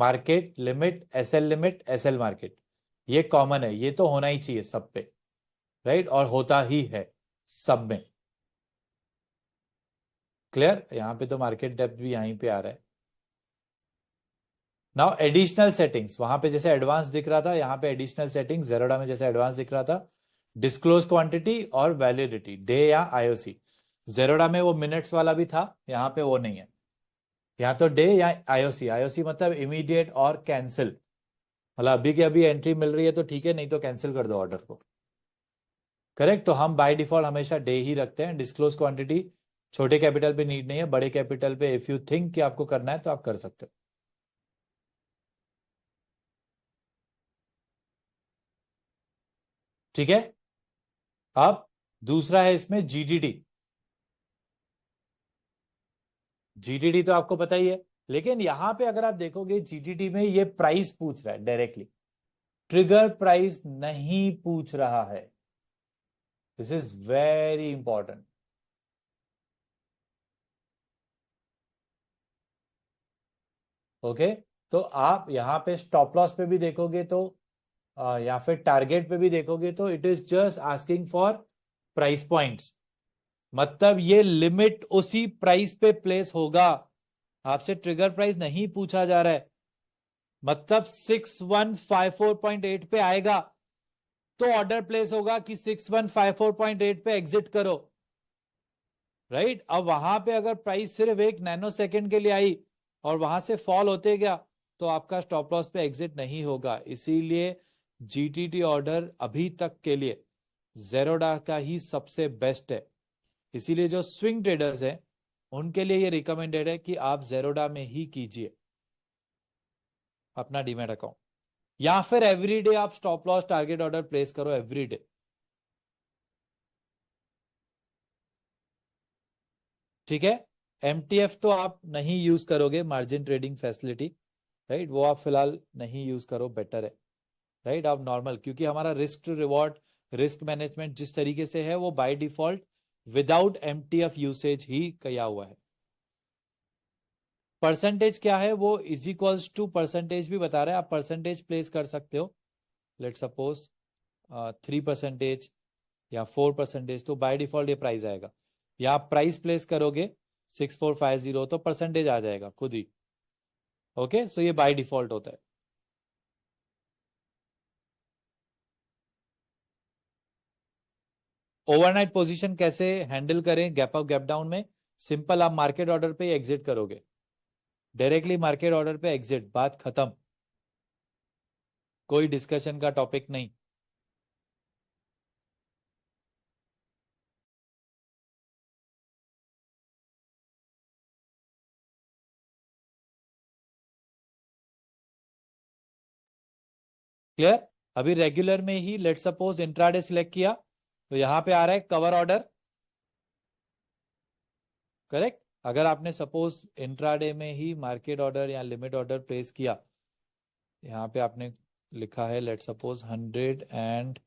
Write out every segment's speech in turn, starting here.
Market limit, S L market, ये common है, ये तो होना ही चाहिए सब पे, राइट, और होता ही है सब में। क्लियर? यहां पे तो मार्केट डेप्थ भी यहीं पे आ रहा है। नाउ एडिशनल सेटिंग्स, वहां पे जैसे एडवांस दिख रहा था, यहाँ पे एडिशनल सेटिंग्स जेरोडा में जैसे एडवांस दिख रहा था, डिस्क्लोज क्वांटिटी और वैलिडिटी, डे या आईओसी। जेरोडा में वो मिनट्स वाला भी था, यहाँ पे वो नहीं है। यहाँ तो डे या आईओसी, आईओसी मतलब इमीडिएट और कैंसिल, मतलब अभी के अभी एंट्री मिल रही है तो ठीक है, नहीं तो कैंसिल कर दो ऑर्डर को। करेक्ट? तो हम बाय डिफॉल्ट हमेशा डे ही रखते हैं। डिस्क्लोज क्वांटिटी छोटे कैपिटल पे नीड नहीं है, बड़े कैपिटल पे इफ यू थिंक कि आपको करना है तो आप कर सकते हो। ठीक है? अब दूसरा है इसमें जीडीडी। जीडीडी तो आपको पता ही है, लेकिन यहां पे अगर आप देखोगे जीडीडी में ये प्राइस पूछ रहा है डायरेक्टली, ट्रिगर प्राइस नहीं पूछ रहा है। This is very important. Okay, तो आप यहां पे स्टॉप लॉस पे भी देखोगे तो या फिर टारगेट पे भी देखोगे तो it is just asking for price points, मतलब ये लिमिट उसी प्राइस पे प्लेस होगा, आपसे ट्रिगर प्राइस नहीं पूछा जा रहा है। मतलब 6154.8 पे आएगा तो ऑर्डर प्लेस होगा कि 6154.8 पे एग्जिट करो, राइट। अब वहां पे अगर प्राइस सिर्फ एक नैनो सेकेंड के लिए आई और वहां से फॉल होते गया तो आपका स्टॉप लॉस पे एग्जिट नहीं होगा। इसीलिए जीटीटी ऑर्डर अभी तक के लिए जेरोडा का ही सबसे बेस्ट है। इसीलिए जो स्विंग ट्रेडर्स हैं उनके लिए ये रिकमेंडेड है कि आप जेरोडा में ही कीजिए अपना डीमैट अकाउंट, या फिर एवरीडे आप stop loss target order place करो एवरीडे। ठीक है? एमटीएफ तो आप नहीं यूज करोगे, मार्जिन ट्रेडिंग फैसिलिटी, राइट, वो आप फिलहाल नहीं यूज करो, बेटर है, राइट। आप नॉर्मल, क्योंकि हमारा risk to reward, risk management जिस तरीके से है वो by default without MTF usage ही किया हुआ है। परसेंटेज क्या है, वो इज इक्वल्स टू परसेंटेज भी बता रहा है, आप परसेंटेज प्लेस कर सकते हो। लेट सपोज 3% या 4%, तो बाय डिफॉल्ट ये प्राइस आएगा, या आप प्राइस प्लेस करोगे 6450 तो परसेंटेज आ जाएगा खुद ही। ओके, सो ये बाय डिफॉल्ट होता है। ओवरनाइट पोजीशन कैसे हैंडल करें गैप अप गैप डाउन में? सिंपल, आप मार्केट ऑर्डर पे एग्जिट करोगे, डायरेक्टली मार्केट ऑर्डर पे एग्जिट, बात खत्म, कोई डिस्कशन का टॉपिक नहीं। क्लियर? अभी रेगुलर में ही लेट सपोज इंट्राडे सिलेक्ट किया तो यहां पे आ रहा है कवर ऑर्डर, करेक्ट। अगर आपने सपोज इंट्राडे में ही मार्केट ऑर्डर या लिमिट ऑर्डर प्लेस किया, यहाँ पे आपने लिखा है लेट सपोज 100 and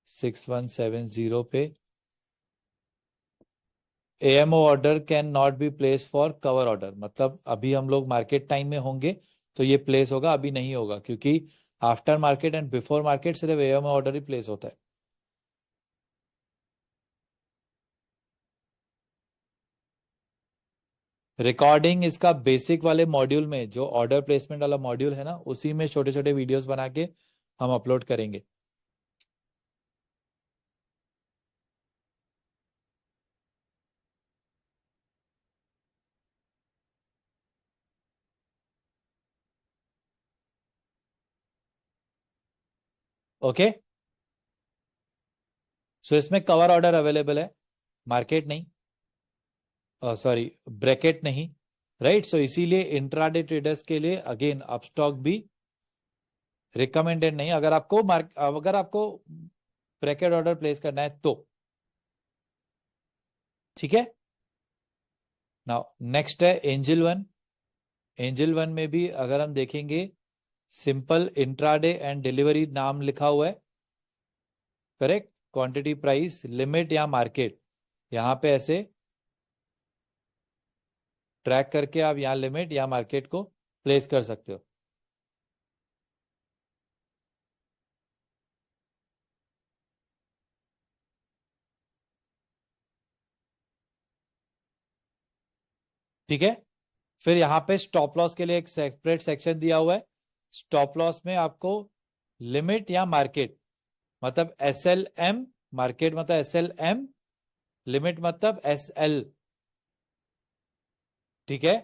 6170 पे AMO order can not be place for cover order, मतलब अभी हम लोग मार्केट टाइम में होंगे तो ये प्लेस होगा, अभी नहीं होगा, क्योंकि after market and before market सिर्फ एएमओ ऑर्डर ही प्लेस होता है। रिकॉर्डिंग इसका बेसिक वाले मॉड्यूल में, जो ऑर्डर प्लेसमेंट वाला मॉड्यूल है ना, उसी में छोटे छोटे वीडियोस बना के हम अपलोड करेंगे। ओके, सो इसमें कवर ऑर्डर अवेलेबल है, मार्केट नहीं, सॉरी ब्रैकेट नहीं, राइट। सो इसीलिए इंट्राडे ट्रेडर्स के लिए अगेन अपस्टॉक भी रिकमेंडेड नहीं, अगर आपको ब्रैकेट ऑर्डर प्लेस करना है तो। ठीक है? नाउ नेक्स्ट है एंजल वन। एंजल वन में भी अगर हम देखेंगे, सिंपल इंट्राडे एंड डिलीवरी नाम लिखा हुआ है, करेक्ट। क्वांटिटी, प्राइस, लिमिट या मार्केट, यहां पे ऐसे ट्रैक करके आप यहां लिमिट या मार्केट को प्लेस कर सकते हो। ठीक है। फिर यहाँ पे स्टॉप लॉस के लिए एक सेपरेट सेक्शन दिया हुआ है। स्टॉप लॉस में आपको लिमिट या मार्केट मतलब SLM, मार्केट मतलब SLM, लिमिट मतलब SL। ठीक है।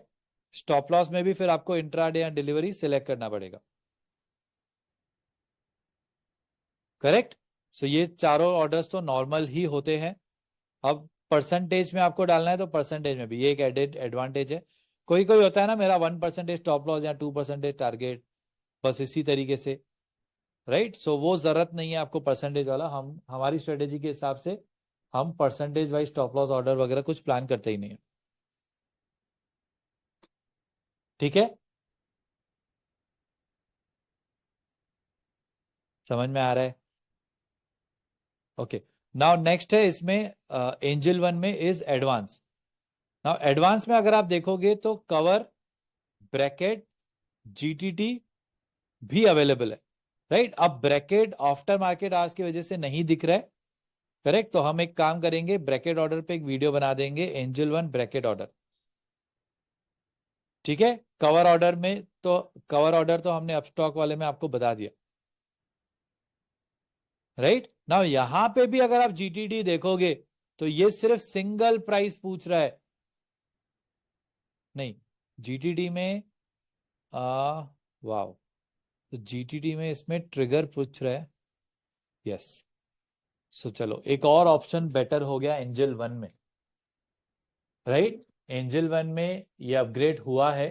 स्टॉप लॉस में भी फिर आपको इंट्राडे या डिलीवरी सिलेक्ट करना पड़ेगा। करेक्ट। सो ये चारों ऑर्डर्स तो नॉर्मल ही होते हैं। अब परसेंटेज में आपको डालना है तो परसेंटेज में भी ये एक एडेड एडवांटेज है। कोई कोई होता है ना, मेरा 1% स्टॉप लॉस या 2% टारगेट, बस इसी तरीके से। राइट। सो वो जरूरत नहीं है आपको परसेंटेज वाला। हम हमारी स्ट्रेटेजी के हिसाब से हम percentage wise stop loss order वगैरह कुछ प्लान करते ही नहीं है। ठीक है। समझ में आ रहा है? ओके। नाउ नेक्स्ट है इसमें एंजल वन में इज एडवांस। नाउ एडवांस में अगर आप देखोगे तो कवर, ब्रैकेट, GTT भी अवेलेबल है। राइट। अब ब्रैकेट आफ्टर मार्केट आवर्स की वजह से नहीं दिख रहा है। करेक्ट। तो हम एक काम करेंगे, ब्रैकेट ऑर्डर पे एक वीडियो बना देंगे, एंजल वन ब्रैकेट ऑर्डर। ठीक है। कवर ऑर्डर में तो कवर ऑर्डर तो हमने अपस्टॉक वाले में आपको बता दिया। राइट। नाउ यहां पे भी अगर आप GTD देखोगे तो ये सिर्फ सिंगल प्राइस पूछ रहा है। नहीं, GTD में वाओ, तो GTD में इसमें ट्रिगर पूछ रहा है। यस। सो चलो एक और ऑप्शन बेटर हो गया एंजल वन में। राइट। एंजल वन में ये अपग्रेड हुआ है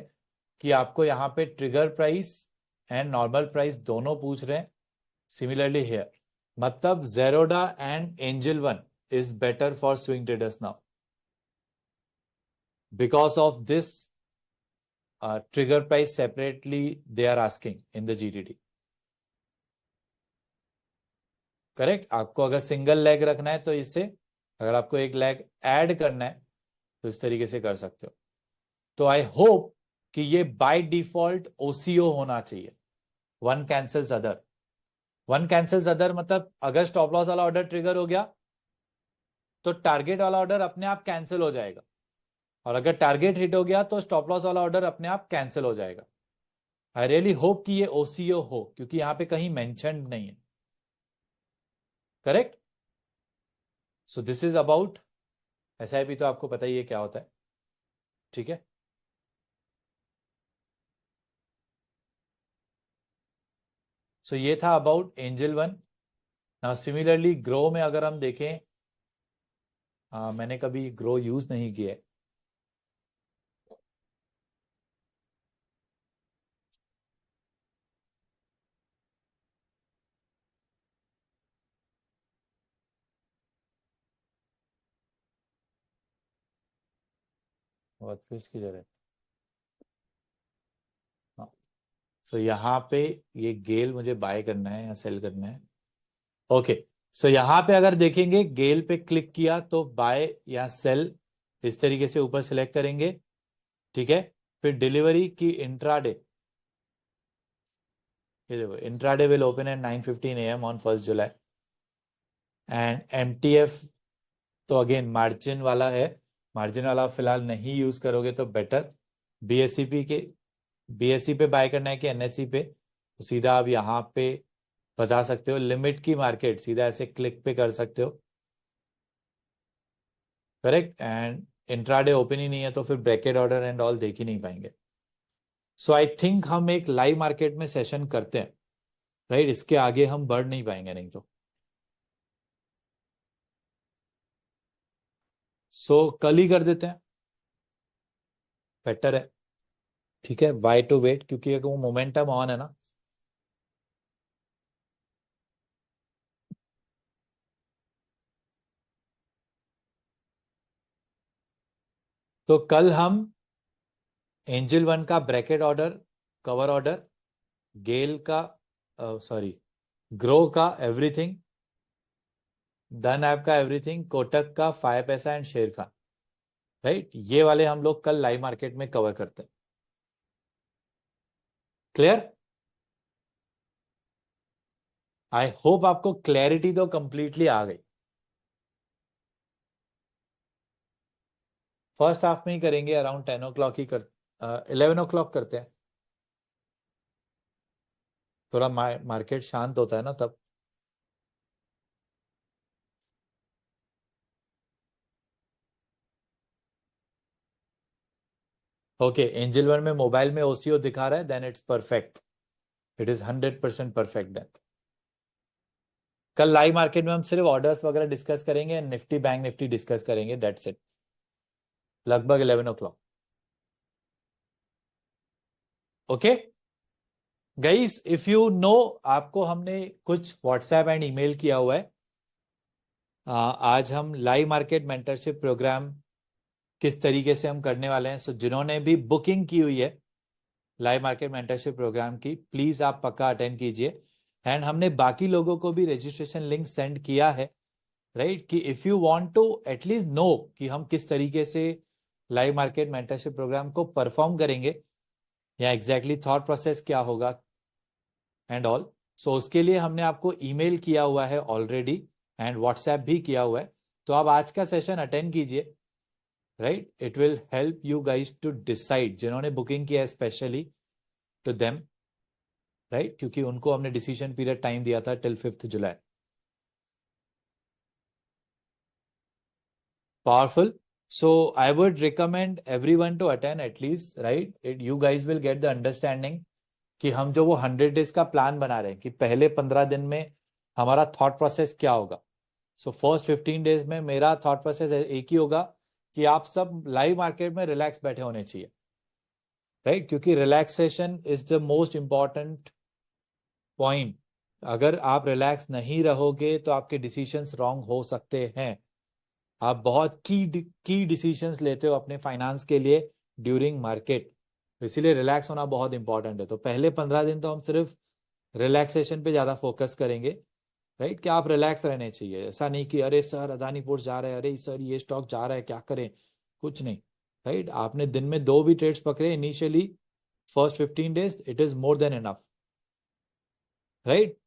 कि आपको यहाँ पे trigger price and normal price दोनों पूछ रहे हैं। सिमिलरली हियर, मतलब Zerodha and Angel One is better for swing traders now because of this trigger price separately they are asking in the GTD। Correct. आपको अगर सिंगल लेग रखना है तो इससे, अगर आपको एक लेग ऐड करना है तो इस तरीके से कर सकते हो। तो आई होप कि ये बाय डिफॉल्ट OCO होना चाहिए, one cancels other. One cancels other मतलब अगर स्टॉप लॉस वाला ऑर्डर ट्रिगर हो गया तो टारगेट वाला ऑर्डर अपने आप कैंसिल हो जाएगा, और अगर टारगेट हिट हो गया तो स्टॉप लॉस वाला ऑर्डर अपने आप कैंसिल हो जाएगा। आई रियली होप कि ये OCO हो, क्योंकि यहां पे कहीं मेंशन नहीं है। Correct. So this is about SIP, तो आपको पता ही है क्या होता है। ठीक है। सो ये था about angel one. Now similarly grow में अगर हम देखें, मैंने कभी ग्रो यूज नहीं किया है। बहुत कुछ की जरूरत। हाँ। सो यहाँ पे ये गेल मुझे बाय करना है या सेल करना है। ओके। सो यहाँ पे अगर देखेंगे गेल पे क्लिक किया तो बाय या सेल इस तरीके से ऊपर सेलेक्ट करेंगे। ठीक है। फिर डिलीवरी की इंट्राडे, ये देखो intraday will open at 9:15 AM on 1 July. And MTF तो अगेन मार्जिन वाला है, मार्जिन वाला फिलहाल नहीं यूज करोगे तो बेटर। BSEP के BSE पे बाय करना है कि NSE पे, तो सीधा आप यहाँ पे बता सकते हो। लिमिट की मार्केट सीधा ऐसे क्लिक पे कर सकते हो। करेक्ट। एंड इंट्राडे ओपन ही नहीं है तो फिर ब्रैकेट ऑर्डर एंड ऑल देख ही नहीं पाएंगे। सो आई थिंक हम एक लाइव मार्केट में सेशन करते हैं। राइट। इसके आगे हम बढ़ नहीं पाएंगे नहीं तो। सो कल ही कर देते हैं, बेटर है। ठीक है। वाई टू वेट, क्योंकि वो मोमेंटम ऑन है ना। तो कल हम एंजल वन का ब्रैकेट ऑर्डर, कवर ऑर्डर, गेल का, सॉरी, ग्रो का एवरीथिंग, धन ऐप का एवरीथिंग, कोटक का, फाइव पैसा एंड शेर का, राइट, ये वाले हम लोग कल लाइव मार्केट में कवर करते हैं। क्लियर? आई होप आपको क्लैरिटी तो कंप्लीटली आ गई। फर्स्ट हाफ में ही करेंगे, अराउंड 10 o'clock ही कर 11 o'clock करते हैं, थोड़ा मार्केट शांत होता है ना तब। ओके, एंजल वन में मोबाइल में ओसीओ दिखा रहा है, then it's perfect, it is 100% perfect then. कल लाइव मार्केट में हम सिर्फ ऑर्डर्स वगैरह डिस्कस करेंगे, निफ्टी बैंक निफ्टी डिस्कस करेंगे, दैट्स इट, लगभग 11 o'clock। Okay guys, if you know, आपको हमने कुछ व्हाट्सएप एंड ईमेल किया हुआ है। आज हम लाइव मार्केट मेंटरशिप प्रोग्राम किस तरीके से हम करने वाले हैं, सो जिन्होंने भी बुकिंग की हुई है लाइव मार्केट मेंटरशिप प्रोग्राम की, प्लीज आप पक्का अटेंड कीजिए। एंड हमने बाकी लोगों को भी रजिस्ट्रेशन लिंक सेंड किया है, राइट, कि if you want to at least know कि हम किस तरीके से लाइव मार्केट मेंटरशिप प्रोग्राम को परफॉर्म करेंगे, या एग्जैक्टली थॉट प्रोसेस क्या होगा एंड ऑल, सो उसके लिए हमने आपको ईमेल किया हुआ है ऑलरेडी एंड व्हाट्सएप भी किया हुआ है। तो आप आज का सेशन अटेंड कीजिए, right, it will help you guys to decide, जिन्होंने बुकिंग किया है स्पेशली टू देम, राइट, क्योंकि उनको हमने डिसीजन पीरियड टाइम दिया था till 5th July. Powerful. So I would recommend everyone to attend at least, right? You guys will get the understanding कि हम जो वो 100 days का प्लान बना रहे हैं कि पहले 15 दिन में हमारा थॉट प्रोसेस क्या होगा। सो फर्स्ट 15 days में मेरा थॉट प्रोसेस एक ही होगा कि आप सब लाइव मार्केट में रिलैक्स बैठे होने चाहिए, राइट, क्योंकि relaxation is the most important point. अगर आप रिलैक्स नहीं रहोगे तो आपके डिसीजंस रॉन्ग हो सकते हैं। आप बहुत की डिसीजंस लेते हो अपने फाइनेंस के लिए ड्यूरिंग मार्केट, तो इसीलिए रिलैक्स होना बहुत इंपॉर्टेंट है। तो पहले 15 दिन तो हम सिर्फ रिलैक्सेशन पे ज्यादा फोकस करेंगे, राइट, कि आप रिलैक्स रहने चाहिए। ऐसा नहीं कि अरे सर अदानी पोर्ट्स जा रहा है, अरे सर ये स्टॉक जा रहा है, क्या करें, कुछ नहीं, राइट। आपने दिन में 2 भी ट्रेड्स पकड़े initially first 15 days, it is more than enough, right.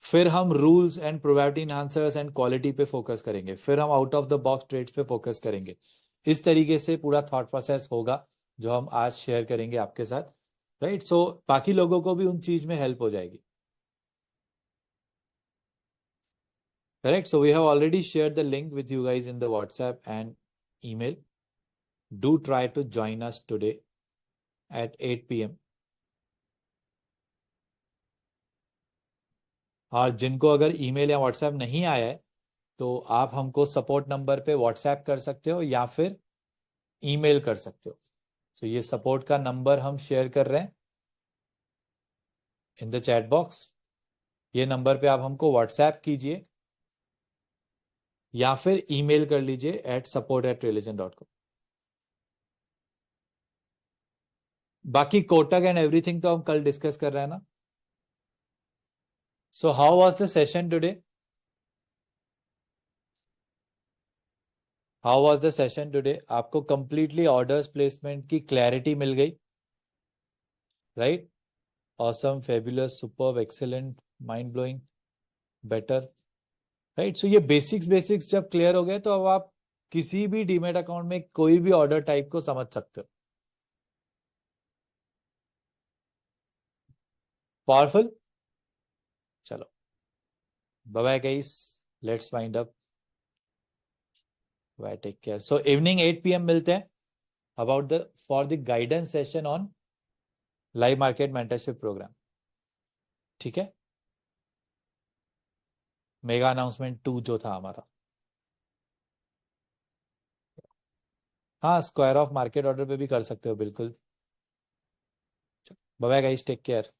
फिर हम rules and probability enhancers and quality पे फोकस करेंगे, फिर हम out of the box trades पे फोकस करेंगे। इस तरीके से पूरा थॉट प्रोसेस होगा जो हम आज शेयर करेंगे आपके साथ, राइट। सो बाकी लोगों को भी उन चीज में हेल्प हो जाएगी, correct. So we have already share the link with you guys in the WhatsApp and email. Do try to join us today at 8 PM। और जिनको अगर ईमेल या व्हाट्सएप नहीं आया है तो आप हमको सपोर्ट नंबर पे व्हाट्सएप कर सकते हो या फिर ईमेल कर सकते हो। सो ये सपोर्ट का नंबर हम शेयर कर रहे हैं इन द चैट बॉक्स। ये नंबर पे आप हमको व्हाट्सएप कीजिए या फिर ईमेल कर लीजिए एट support@religion.com। बाकी कोटक एंड एवरीथिंग तो हम कल डिस्कस कर रहे हैं ना। So how was the session today? How was the session today? आपको कंप्लीटली ऑर्डर्स प्लेसमेंट की क्लैरिटी मिल गई, right? Awesome, fabulous, superb, excellent, mind blowing, better, right. So ये बेसिक्स बेसिक्स जब क्लियर हो गए तो अब आप किसी भी डीमेट अकाउंट में कोई भी ऑर्डर टाइप को समझ सकते हो। पावरफुल। चलो, bye bye guys, let's wind up, bye, take care. So evening 8 PM मिलते हैं about the for the guidance session on live market mentorship program, ठीक है। मेगा अनाउंसमेंट 2 जो था हमारा, हाँ, स्क्वायर ऑफ मार्केट ऑर्डर पे भी कर सकते हो बिल्कुल। Bye bye guys, take care.